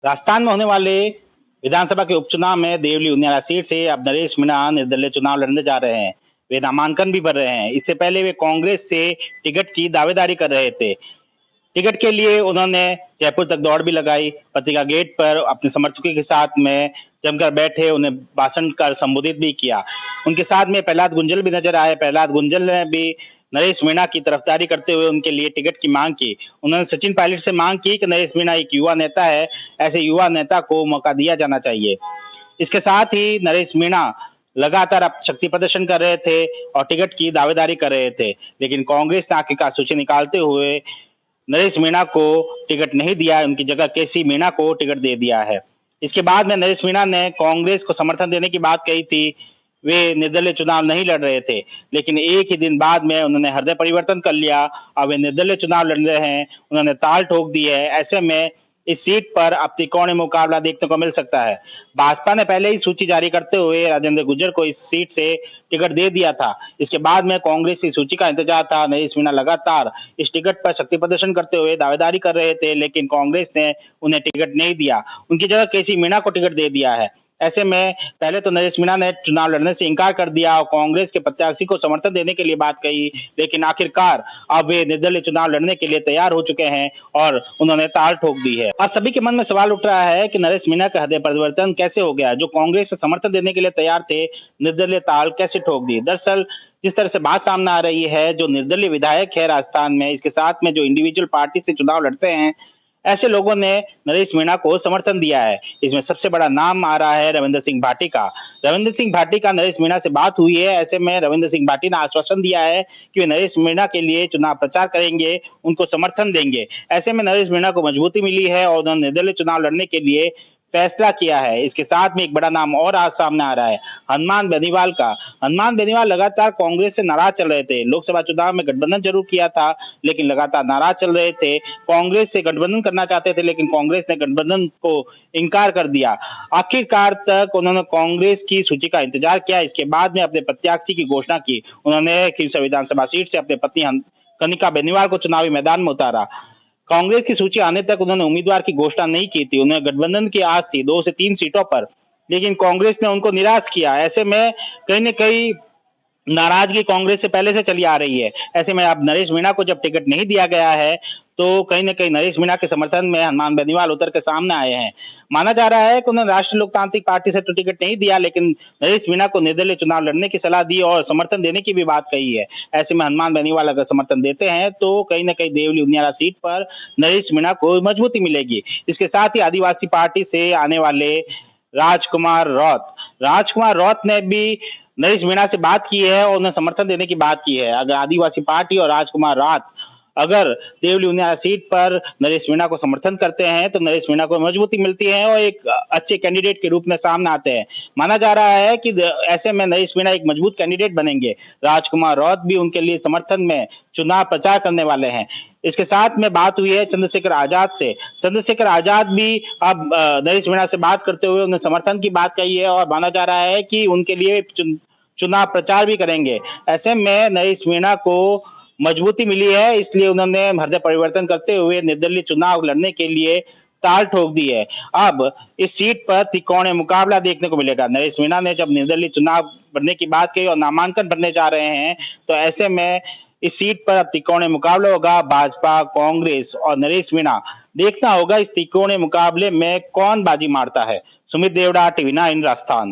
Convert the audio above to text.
राजस्थान में होने वाले विधानसभा के उपचुनाव में देवली उनियारा सीट से अब नरेश मीणा निर्दलीय चुनाव लड़ने जा रहे हैं। वे नामांकन भी भर रहे हैं। इससे पहले वे कांग्रेस से टिकट की दावेदारी कर रहे थे। टिकट के लिए उन्होंने जयपुर तक दौड़ भी लगाई। पत्रिका गेट पर अपने समर्थकों के साथ में जमकर बैठे, उन्हें भाषण कर संबोधित भी किया। उनके साथ में प्रहलाद गुंजल भी नजर आए। प्रहलाद गुंजल ने भी नरेश मीणा की तरफदारी करते हुए उनके लिए टिकट की मांग की। उन्होंने सचिन पायलट से मांग की कि नरेश मीणा एक युवा नेता है, ऐसे युवा नेता को मौका दिया जाना चाहिए। इसके साथ ही नरेश मीणा लगातार अब शक्ति प्रदर्शन कर रहे थे और टिकट की दावेदारी कर रहे थे, लेकिन कांग्रेस ने आखिरकार सूची निकालते हुए नरेश मीणा को टिकट नहीं दिया, उनकी जगह केसी मीणा को टिकट दे दिया है। इसके बाद में नरेश मीणा ने कांग्रेस को समर्थन देने की बात कही थी। वे निर्दलीय चुनाव नहीं लड़ रहे थे, लेकिन एक ही दिन बाद में उन्होंने हृदय परिवर्तन कर लिया। अब वे निर्दलीय चुनाव लड़ रहे हैं, उन्होंने ताल ठोक दी है। ऐसे में इस सीट पर अब त्रिकोणीय मुकाबला देखने को मिल सकता है। भाजपा ने पहले ही सूची जारी करते हुए राजेंद्र गुर्जर को इस सीट से टिकट दे दिया था। इसके बाद में कांग्रेस की सूची का इंतजार था। नरेश मीणा लगातार इस टिकट पर शक्ति प्रदर्शन करते हुए दावेदारी कर रहे थे, लेकिन कांग्रेस ने उन्हें टिकट नहीं दिया। उनकी जगह केसी मीणा को टिकट दे दिया है। ऐसे में पहले तो नरेश मीणा ने चुनाव लड़ने से इंकार कर दिया और कांग्रेस के प्रत्याशी को समर्थन देने के लिए बात कही, लेकिन आखिरकार अब वे निर्दलीय चुनाव लड़ने के लिए तैयार हो चुके हैं और उन्होंने ताल ठोक दी है। अब सभी के मन में सवाल उठ रहा है कि नरेश मीणा का हृदय परिवर्तन कैसे हो गया? जो कांग्रेस को समर्थन देने के लिए तैयार थे, निर्दलीय ताल कैसे ठोक दी? दरअसल जिस तरह से बात सामने आ रही है, जो निर्दलीय विधायक है राजस्थान में, इसके साथ में जो इंडिविजुअल पार्टी से चुनाव लड़ते हैं, ऐसे लोगों ने नरेश मीणा को समर्थन दिया है। इसमें सबसे बड़ा नाम आ रहा है रविंद्र सिंह भाटी का। रविंद्र सिंह भाटी का नरेश मीणा से बात हुई है। ऐसे में रविंद्र सिंह भाटी ने आश्वासन दिया है कि वे नरेश मीणा के लिए चुनाव प्रचार करेंगे, उनको समर्थन देंगे। ऐसे में नरेश मीणा को मजबूती मिली है और उन्होंने निर्दलीय चुनाव लड़ने के लिए फैसला किया है। इसके साथ में एक बड़ा नाम और आज सामने आ रहा है, हनुमान बेनीवाल का। हनुमान बेनीवाल लगातार कांग्रेस से नाराज चल रहे थे। लोकसभा चुनाव में गठबंधन जरूर किया था, लेकिन लगातार नाराज चल रहे थे। कांग्रेस से गठबंधन करना चाहते थे, लेकिन कांग्रेस ने गठबंधन को इनकार कर दिया। आखिरकार तक उन्होंने कांग्रेस की सूची का इंतजार किया। इसके बाद में अपने प्रत्याशी की घोषणा की। उन्होंने खींवसर विधानसभा सीट से अपने पत्नी कनिका बेनीवाल को चुनावी मैदान में उतारा। कांग्रेस की सूची आने तक उन्होंने उम्मीदवार की घोषणा नहीं की थी। उन्हें गठबंधन की आस थी 2 से 3 सीटों पर, लेकिन कांग्रेस ने उनको निराश किया। ऐसे में कहीं न कहीं नाराजगी कांग्रेस से पहले से चली आ रही है। ऐसे में अब नरेश मीणा को जब टिकट नहीं दिया गया है, तो कहीं न कहीं नरेश मीणा के समर्थन में हनुमान बेनीवाल उतर के सामने आए हैं। माना जा रहा है कि उन्होंने राष्ट्रीय लोकतांत्रिक पार्टी से तो टिकट नहीं दिया, लेकिन नरेश मीणा को निर्दलीय चुनाव लड़ने की सलाह दी और समर्थन देने की भी बात कही है। ऐसे में हनुमान बेनीवाल अगर समर्थन देते हैं, तो कहीं न कहीं देवली उनियारा सीट पर नरेश मीणा को मजबूती मिलेगी। इसके साथ ही आदिवासी पार्टी से आने वाले राजकुमार रौत ने भी नरेश मीणा से बात की है और उन्हें समर्थन देने की बात की है। अगर आदिवासी पार्टी और राजकुमार रौत अगर देवली उनियारा सीट पर नरेश मीणा को समर्थन करते हैं, तो नरेश मीणा को मजबूती मिलती है और एक अच्छे कैंडिडेट के रूप में सामने आते हैं। माना जा रहा है कि ऐसे में नरेश मीणा एक मजबूत कैंडिडेट बनेंगे। राजकुमार रौत भी उनके लिए समर्थन में चुनाव प्रचार करने वाले हैं। इसके साथ में बात हुई है चंद्रशेखर आजाद से। चंद्रशेखर आजाद भी अब नरेश मीणा से बात करते हुए उन्हें समर्थन की बात कही है और माना जा रहा है कि उनके लिए चुनाव प्रचार भी करेंगे। ऐसे में नरेश मीणा को मजबूती मिली है, इसलिए उन्होंने हृदय परिवर्तन करते हुए निर्दलीय चुनाव लड़ने के लिए ताल ठोक दी है। अब इस सीट पर त्रिकोणीय मुकाबला देखने को मिलेगा। नरेश मीणा ने जब निर्दलीय चुनाव लड़ने की बात कही और नामांकन भरने जा रहे हैं, तो ऐसे में इस सीट पर अब त्रिकोणीय मुकाबला होगा। भाजपा, कांग्रेस और नरेश मीणा। देखना होगा इस त्रिकोणीय मुकाबले में कौन बाजी मारता है। सुमित देवड़ा, टीवी 9 राजस्थान।